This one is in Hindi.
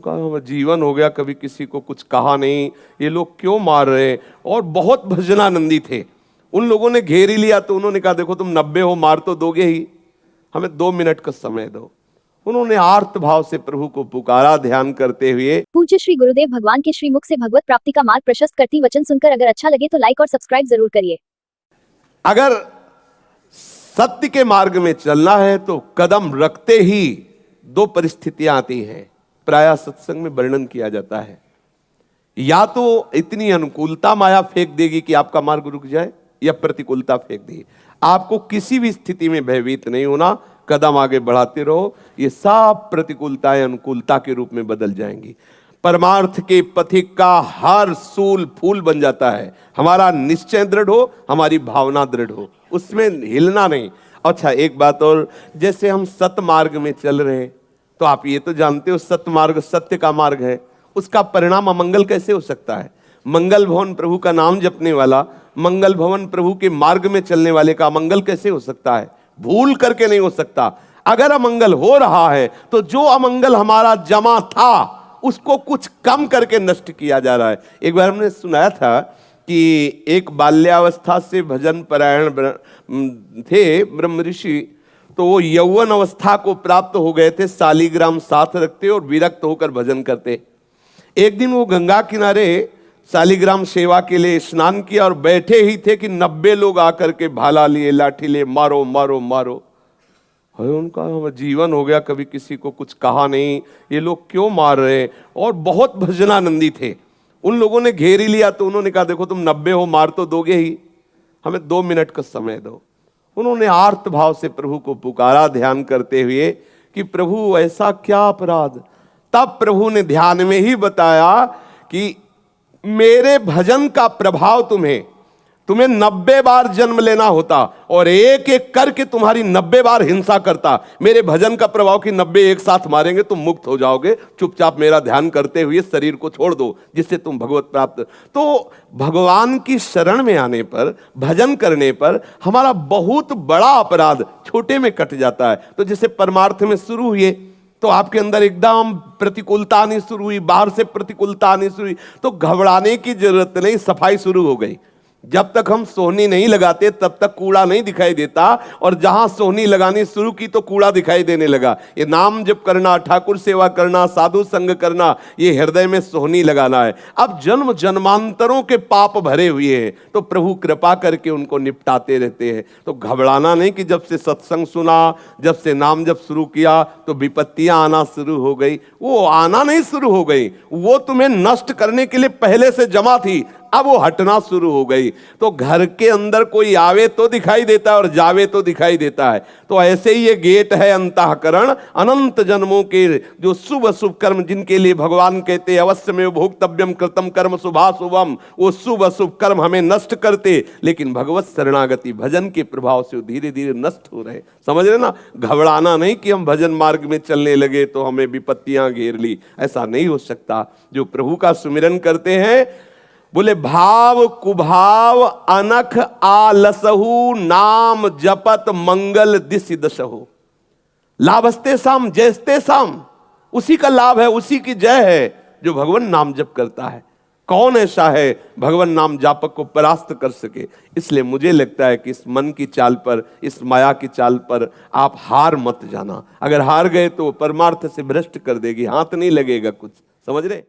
का जीवन हो गया, कभी किसी को कुछ कहा नहीं, ये लोग क्यों मार रहे हैं। और बहुत भजनानंदी थे, उन लोगों ने घेर ही लिया तो उन्होंने कहा देखो तुम 90 हो, मार तो दोगे ही, हमें 2 मिनट का समय दो। उन्होंने आर्त भाव से प्रभु को पुकारा ध्यान करते हुए। पूज्य श्री गुरुदेव भगवान के श्रीमुख से भगवत प्राप्ति का मार्ग प्रशस्त करती वचन सुनकर अगर अच्छा लगे तो लाइक और सब्सक्राइब जरूर करिए। अगर सत्य के मार्ग में चलना है तो कदम रखते ही 2 परिस्थितियां आती हैं, प्रायः सत्संग में वर्णन किया जाता है। या तो इतनी अनुकूलता माया फेंक देगी कि आपका मार्ग रुक जाए, या प्रतिकूलता फेंक देगी। आपको किसी भी स्थिति में भयभीत नहीं होना, कदम आगे बढ़ाते रहो, ये सब प्रतिकूलताएं अनुकूलता के रूप में बदल जाएंगी। परमार्थ के पथिक का हर सूल फूल बन जाता है। हमारा निश्चय दृढ़ हो, हमारी भावना दृढ़ हो, उसमें हिलना नहीं। अच्छा एक बात और, जैसे हम सत्य मार्ग में चल रहे हैं तो आप ये तो जानते हो सत्य मार्ग सत्य का मार्ग है, उसका परिणाम अमंगल कैसे हो सकता है। मंगल भवन प्रभु का नाम जपने वाला, मंगल भवन प्रभु के मार्ग में चलने वाले का अमंगल कैसे हो सकता है, भूल करके नहीं हो सकता। अगर अमंगल हो रहा है तो जो अमंगल हमारा जमा था उसको कुछ कम करके नष्ट किया जा रहा है। एक बार हमने सुनाया था कि एक बाल्यावस्था से भजन परायण थे ब्रह्म ऋषि, तो वो यौवन अवस्था को प्राप्त हो गए थे, शालिग्राम साथ रखते और विरक्त होकर भजन करते। एक दिन वो गंगा किनारे शालिग्राम सेवा के लिए स्नान किया और बैठे ही थे कि 90 लोग आकर के भाला लिए लाठी लिए मारो मारो मारो। उनका जीवन हो गया, कभी किसी को कुछ कहा नहीं, ये लोग क्यों मार रहे हैं। और बहुत भजनानंदी थे, उन लोगों ने घेर ही लिया तो उन्होंने कहा देखो तुम 90 हो, मार तो दोगे ही, हमें 2 मिनट का समय दो। उन्होंने आर्त भाव से प्रभु को पुकारा ध्यान करते हुए कि प्रभु ऐसा क्या अपराध। तब प्रभु ने ध्यान में ही बताया कि मेरे भजन का प्रभाव तुम्हें 90 बार जन्म लेना होता और एक एक करके तुम्हारी 90 बार हिंसा करता। मेरे भजन का प्रभाव कि 90 एक साथ मारेंगे तुम मुक्त हो जाओगे, चुपचाप मेरा ध्यान करते हुए शरीर को छोड़ दो जिससे तुम भगवत प्राप्त। तो भगवान की शरण में आने पर, भजन करने पर हमारा बहुत बड़ा अपराध छोटे में कट जाता है। तो जैसे परमार्थ में शुरू हुए तो आपके अंदर एकदम प्रतिकूलता आनी शुरू हुई, बाहर से प्रतिकूलता आनी शुरू हुई, तो घबराने की जरूरत नहीं, सफाई शुरू हो गई। जब तक हम सोहनी नहीं लगाते तब तक कूड़ा नहीं दिखाई देता, और जहां सोहनी लगानी शुरू की तो कूड़ा दिखाई देने लगा। ये नाम जप करना, ठाकुर सेवा करना, साधु संग करना, ये हृदय में सोहनी लगाना है। अब जन्म जन्मांतरों के पाप भरे हुए हैं तो प्रभु कृपा करके उनको निपटाते रहते हैं। तो घबराना नहीं कि जब से सत्संग सुना, जब से नाम जप शुरू किया तो विपत्तियां आना शुरू हो गई। वो आना नहीं शुरू हो गई, वो तुम्हें नष्ट करने के लिए पहले से जमा थी, अब वो हटना शुरू हो गई। तो घर के अंदर कोई आवे तो दिखाई देता है और जावे तो दिखाई देता है। तो ऐसे ही ये गेट है अंतःकरण, अनंत जन्मों के जो शुभ अशुभ कर्म जिनके लिए भगवान कहते अवश्य में भोक्तव्यम कृतम कर्म शुभाशुभम, वो शुभ अशुभ कर्म हमें नष्ट करते, लेकिन भगवत शरणागति भजन के प्रभाव से धीरे धीरे नष्ट हो रहे। समझ रहे ना, घबराना नहीं कि हम भजन मार्ग में चलने लगे तो हमें विपत्तियां घेर ली, ऐसा नहीं हो सकता। जो प्रभु का सुमिरन करते हैं, बोले भाव कुभाव अनख आलसहु नाम जपत मंगल दिशि दशहु। लाभस्ते साम जयस्ते साम, उसी का लाभ है, उसी की जय है जो भगवान नाम जप करता है। कौन ऐसा है भगवान नाम जापक को परास्त कर सके। इसलिए मुझे लगता है कि इस मन की चाल पर, इस माया की चाल पर आप हार मत जाना। अगर हार गए तो परमार्थ से भ्रष्ट कर देगी, हाथ नहीं लगेगा कुछ। समझ रहे।